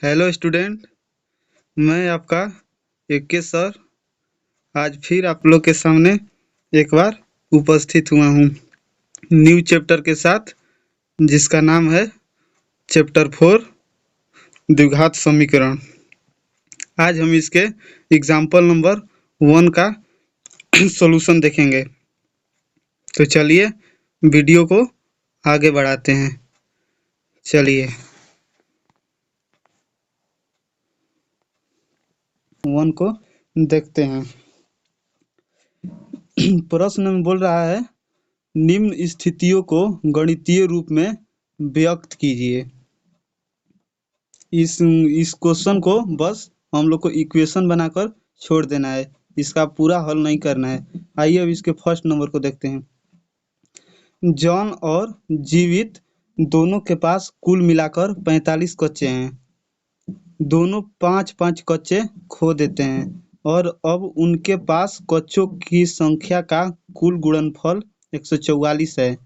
Hello student. मैं आपका के सर आज फिर आप लोग के सामने एक बार उपस्थित हुआ हूँ न्यू चैप्टर के साथ, जिसका नाम है चैप्टर 4 द्विघात समीकरण। आज हम इसके एग्जाम्पल नंबर 1 का सॉल्यूशन देखेंगे। तो चलिए वीडियो को आगे बढ़ाते हैं। चलिए 1 को देखते हैं। प्रश्न में बोल रहा है निम्न स्थितियों को गणितीय रूप में व्यक्त कीजिए। इस क्वेश्चन को बस हम लोग को इक्वेशन बनाकर छोड़ देना है, इसका पूरा हल नहीं करना है। आइए अब इसके फर्स्ट नंबर को देखते हैं। जॉन और जीवित दोनों के पास कुल मिलाकर 45 कच्चे हैं। दोनों 5-5 कच्चे खो देते हैं और अब उनके पास कच्चों की संख्या का कुल गुणनफल 144 है।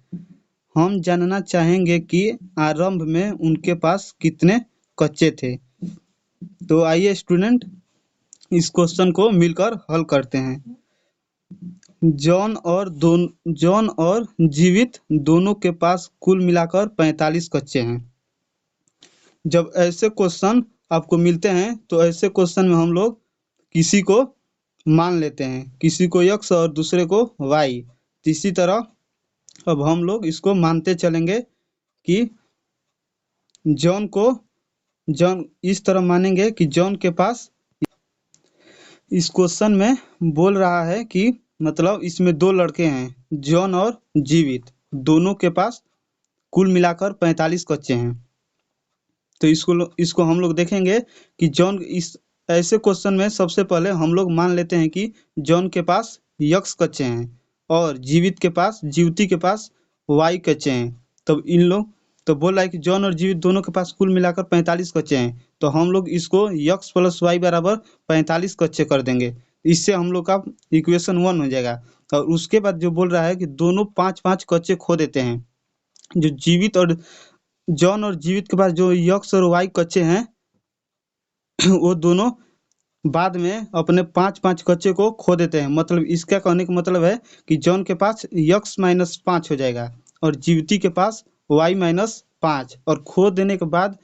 हम जानना चाहेंगे कि आरंभ में उनके पास कितने कच्चे थे। तो आइए स्टूडेंट इस क्वेश्चन को मिलकर हल करते हैं। जॉन और जीवित दोनों के पास कुल मिलाकर 45 कच्चे हैं। जब ऐसे क्वेश्चन आपको मिलते हैं तो ऐसे क्वेश्चन में हम लोग किसी को मान लेते हैं, किसी को x और दूसरे को y। इसी तरह अब हम लोग इसको मानते चलेंगे कि जॉन इस तरह मानेंगे कि जॉन के पास इस क्वेश्चन में बोल रहा है कि मतलब इसमें दो लड़के हैं, जॉन और जीवित, दोनों के पास कुल मिलाकर 45 कच्चे हैं। तो इसको हम लोग देखेंगे कि जॉन इस ऐसे क्वेश्चन में सबसे पहले हम लोग मान लेते हैं कि जॉन के पास x कच्चे हैं और जीविती के पास y कच्चे हैं। तब इन लोग तो बोल रहा है कि जॉन और जीवित दोनों के पास कुल मिलाकर 45 कच्चे हैं, तो हम लोग इसको x + y बराबर 45 कच्चे कर देंगे। इससे हम लोग का इक्वेशन 1 हो जाएगा। और उसके बाद जो बोल रहा है कि दोनों 5-5 कच्चे खो देते हैं। जो जीवित और जॉन और जीवित के पास जो x और y कच्चे हैं वो दोनों बाद में अपने 5-5 कच्चे को खो देते हैं। मतलब इसका कहने का मतलब है कि जॉन के पास x - 5 हो जाएगा और जीविती के पास y - 5, और खो देने के बाद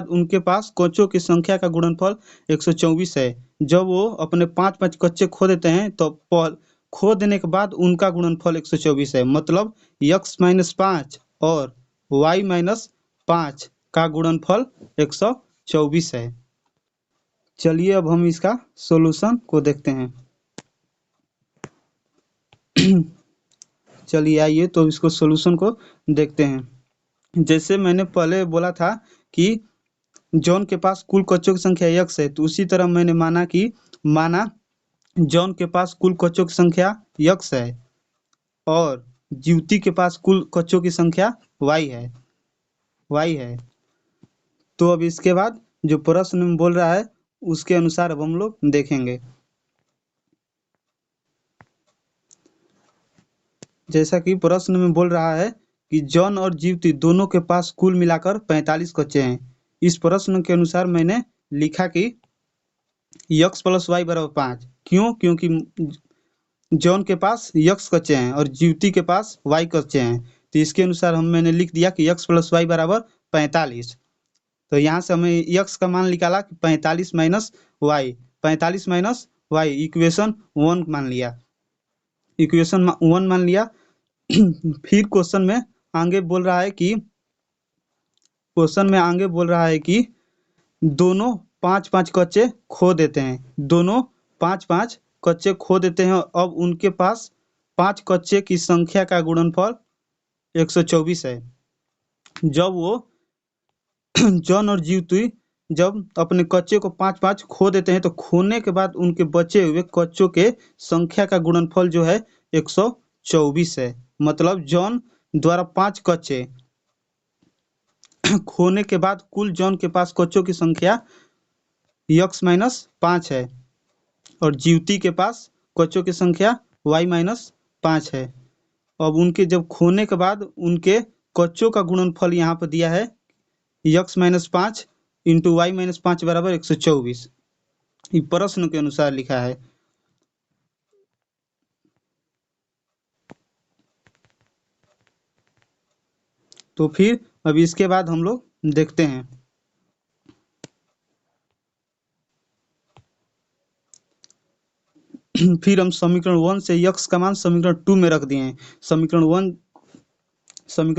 उनके पास कच्चों की संख्या का गुणनफल 124 है। जब वो अपने 5-5 कच्चे खो देते हैं तो खो देने के बाद उनका गुणनफल 124 है। मतलब x - 5 और y - 5 का गुणनफल 124 है। चलिए अब हम इसका सॉल्यूशन को देखते हैं। चलिए आइए तो इसको सॉल्यूशन को देखते हैं। जैसे मैंने पहले बोला था कि जॉन के पास कुल कच्चों की संख्या x है, तो उसी तरह मैंने माना जॉन के पास कुल कच्चों की संख्या x है और जीवती के पास कुल कच्चों की संख्या y है। तो अब इसके बाद जो प्रश्न में बोल रहा है उसके अनुसार अब हम लोग देखेंगे। जैसा कि प्रश्न में बोल रहा है कि जॉन और जीवती दोनों के पास कुल मिलाकर 45 कच्चे हैं। इस प्रश्न के अनुसार मैंने लिखा कि x + y = 5। क्यों? क्योंकि जॉन के पास x कच्चे हैं और जीवती के पास y कच्चे हैं। तो इसके अनुसार मैंने लिख दिया कि x + y = 45। तो यहाँ से हमें x का मान निकाला कि 45 - y, 45 - y इक्वेशन 1 मान लिया। फिर क्वेश्चन में आगे बोल रहा है कि दोनों 5-5 कच्चे खो देते हैं। दोनों 5-5 कच्चे खो देते हैं। अब उनके पास 5 कच्चे की संख्या का गुणनफल 124 है। जब वो जॉन और जीवती जब अपने कच्चे को 5-5 खो देते हैं तो खोने के बाद उनके बचे हुए कच्चों के संख्या का गुणनफल जो है 124 है। मतलब जॉन द्वारा 5 कच्चे खोने के बाद कुल जॉन के पास कच्चों की संख्या x - 5 है और जीवती के पास कच्चों की संख्या y - 5 है। अब उनके जब खोने के बाद उनके कच्चों का गुणनफल यहाँ पर दिया है x minus 5 into y minus 5 बराबर 124। ये प्रश्न के अनुसार लिखा है। तो फिर अब इसके बाद हम लोग देखते हैं। फिर हम समीकरण 1 से यक्स का मान समीकरण 2 में रख दिए हैं। समीकरण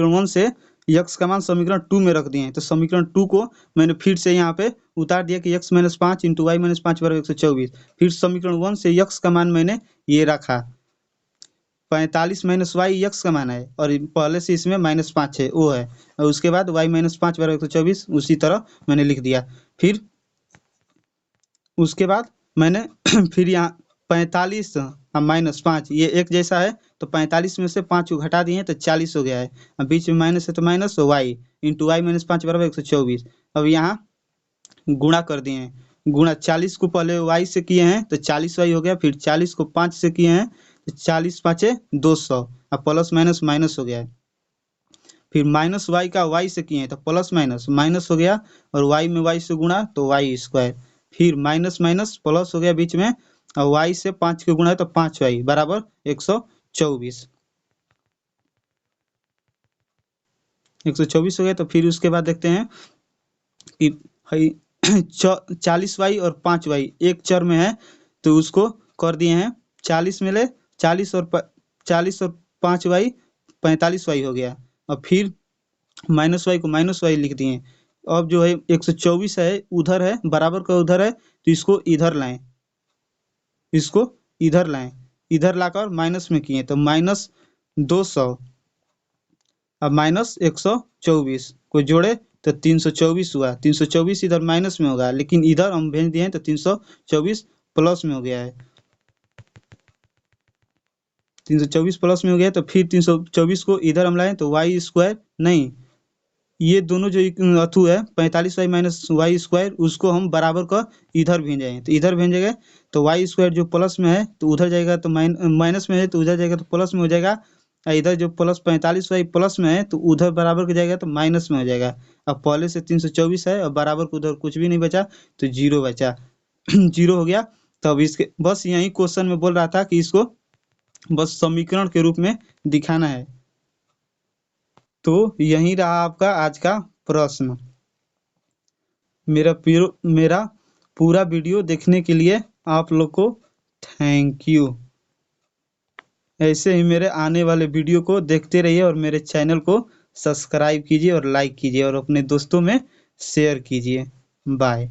1 से यक्स का मान समीकरण 2 में रख दिए हैं। तो समीकरण 2 को मैंने फिर से यहाँ पे उतार दिया कि x minus 5 into y minus 5 बराबर 124। फिर समीकरण 1 से यक्स का मान मैंने ये रखा 45 माइनस वाई यक्स का मान है, और पहले से इसमें -5 है वो है, और उसके बाद वाई माइनस 5 बराबर 124 उसी तरह मैंने लिख दिया। फिर उसके बाद मैंने फिर यहाँ 45 माइनस 5 ये एक जैसा है, तो 45 में से 5 को घटा दिए तो 40 हो गया है। अब बीच में माइनस है तो minus, y into y minus 5 बराबर 124। अब यहाँ गुणा कर दिए हैं। गुणा 40 को पहले वाई से किए हैं तो 40 वाई हो गया, फिर 40 को 5 से किए हैं तो 40 5 200, अब प्लस माइनस माइनस हो गया है। फिर माइनस वाई का वाई से किए हैं तो प्लस माइनस माइनस हो गया, और वाई में वाई से गुणा तो वाई स्क्वायर, फिर माइनस माइनस प्लस हो गया बीच में, और वाई से 5 के गुणा है तो 5 वाई बराबर 124। 124 हो गया। तो फिर उसके बाद देखते हैं कि 40 वाई और 5 वाई एक चर में है, तो उसको कर दिए हैं 40 में ले 40 और 5 वाई 45 वाई हो गया। और फिर माइनस वाई को माइनस वाई लिख दिए। अब जो है 124 है उधर है, बराबर का उधर है, तो इसको इधर लाएं, इसको इधर लाएं, इधर लाकर माइनस में किए तो माइनस 200, अब माइनस 124 को जोड़े तो 324 हुआ। 324 इधर माइनस में होगा, लेकिन इधर हम भेज दिए हैं तो 324 प्लस में हो गया है। 324 प्लस में हो गया, तो फिर 324 को इधर हम लाएं तो वाई स्क्वायर नहीं, ये दोनों जो अथु है 45 वाई माइनस वाई स्क्वायर, उसको हम बराबर का इधर भेजेंगे, तो इधर भेजेंगे तो वाई स्क्वायर जो प्लस में है तो उधर जाएगा, तो माइनस में है तो उधर जाएगा तो प्लस में हो जाएगा, और इधर जो प्लस 45 वाई प्लस में है तो उधर बराबर का जाएगा तो माइनस में हो जाएगा। अब पहले से 324 है और बराबर को उधर कुछ भी नहीं बचा तो जीरो बचा। जीरो हो गया। तब इसके बस यही क्वेश्चन में बोल रहा था कि इसको बस समीकरण के रूप में दिखाना है। तो यही रहा आपका आज का प्रश्न। मेरा पूरा वीडियो देखने के लिए आप लोग को थैंक यू। ऐसे ही मेरे आने वाले वीडियो को देखते रहिए, और मेरे चैनल को सब्सक्राइब कीजिए और लाइक कीजिए, और अपने दोस्तों में शेयर कीजिए। बाय।